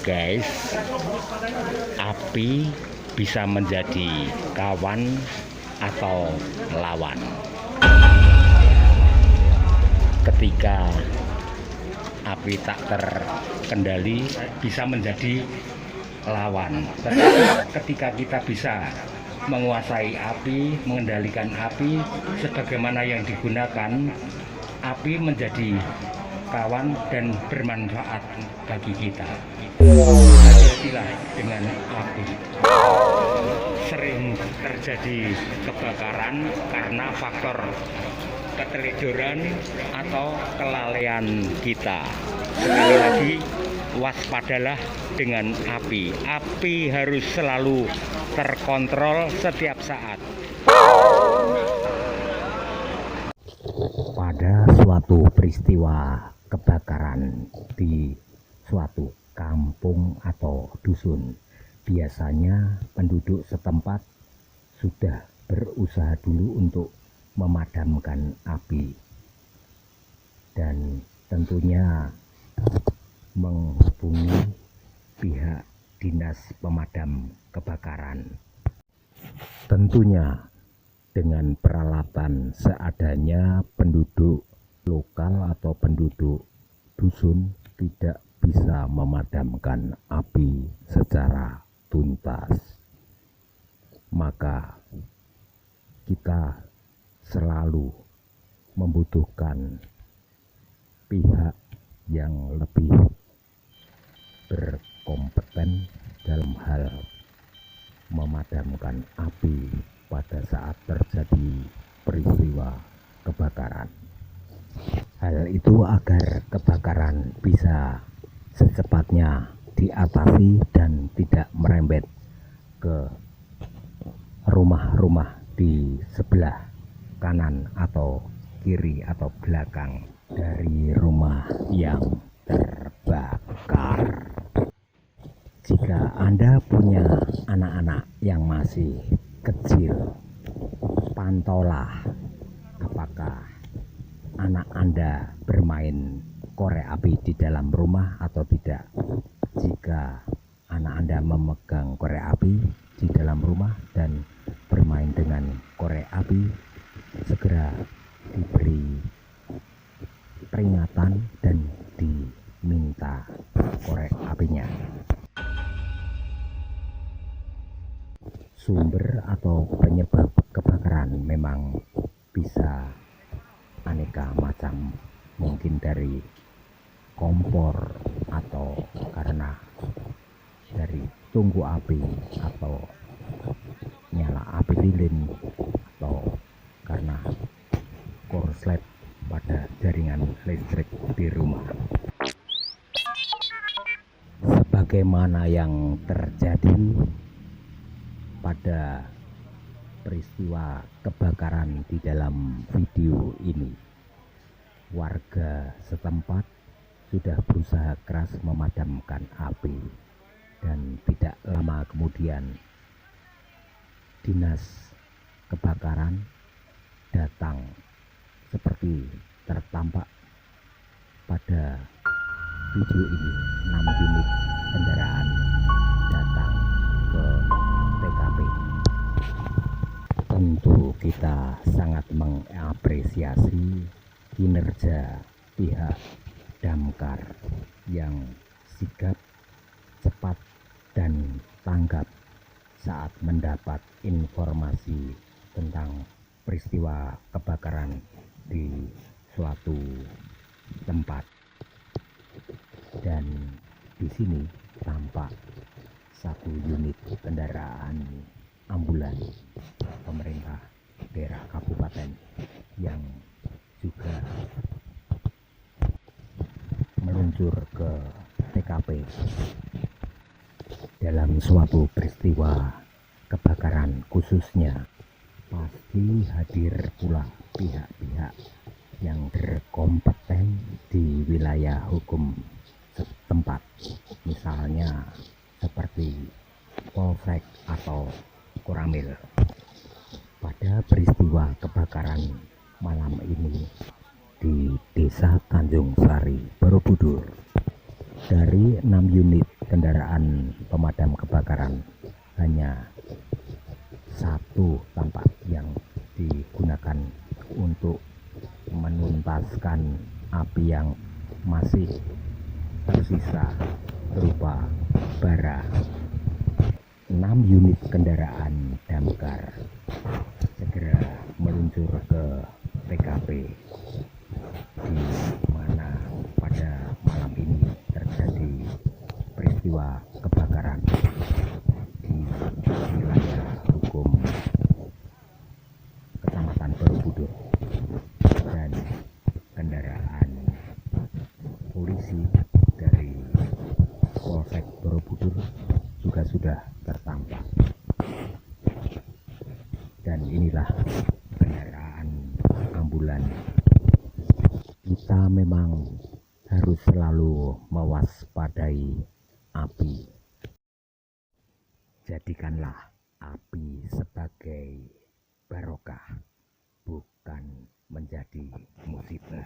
guys, api bisa menjadi kawan atau lawan. Ketika api tak terkendali bisa menjadi lawan. Tetapi ketika kita bisa menguasai api, mengendalikan api sebagaimana yang digunakan, api menjadi kawan dan bermanfaat bagi kita. Hati-hatilah dengan api. Sering terjadi kebakaran karena faktor keteledoran atau kelalaian kita. Sekali lagi, waspadalah dengan api. Api harus selalu terkontrol setiap saat. Pada suatu peristiwa kebakaran di suatu kampung atau dusun, biasanya penduduk setempat sudah berusaha dulu untuk memadamkan api dan tentunya menghubungi pihak dinas pemadam kebakaran. Tentunya dengan peralatan seadanya, penduduk lokal atau penduduk dusun tidak bisa memadamkan api secara tuntas. Maka kita selalu membutuhkan pihak yang lebih berkompeten dalam hal memadamkan api pada saat terjadi peristiwa kebakaran. Hal itu agar kebakaran bisa secepatnya diatasi dan tidak merembet ke rumah-rumah di sebelah kanan atau kiri atau belakang dari rumah yang terbakar. Jika Anda punya anak-anak yang masih kecil, pantaulah apakah anak Anda bermain korek api di dalam rumah atau tidak. Jika anak Anda memegang korek api di dalam rumah dan bermain dengan korek api, segera diberi peringatan dan diminta korek apinya. Sumber atau penyebab kebakaran memang bisa aneka macam, mungkin dari kompor atau karena dari tungku api atau nyala api lilin atau karena korslet pada jaringan listrik di rumah. Sebagaimana yang terjadi pada peristiwa kebakaran di dalam video ini, warga setempat sudah berusaha keras memadamkan api dan tidak lama kemudian dinas kebakaran datang seperti tertampak pada video ini. 6 unit kendaraan datang ke TKP. Tentu kita sangat mengapresiasi kinerja pihak damkar yang sigap, cepat, dan tanggap saat mendapat informasi tentang peristiwa kebakaran di suatu tempat. Dan di sini tampak satu unit kendaraan ambulan pemerintah daerah kabupaten yang juga meluncur ke TKP dalam suatu peristiwa kebakaran. Khususnya pasti hadir pula pihak-pihak yang berkompeten di wilayah hukum setempat, misalnya seperti Polsek atau Koramil. Pada peristiwa kebakaran malam ini di Desa Tanjung Sari, Borobudur, dari 6 unit kendaraan pemadam kebakaran, hanya satu tampak yang digunakan untuk menuntaskan api yang masih tersisa berupa bara. 6 unit kendaraan damkar segera meluncur ke TKP, di mana pada malam ini terjadi peristiwa kebakaran di wilayah hukum Kecamatan Borobudur, dan kendaraan polisi dari Polsek Borobudur juga sudah tertampak. Dan inilah kendaraan ambulan. Kita memang harus selalu mewaspadai api. Jadikanlah api sebagai barokah, bukan menjadi musibah.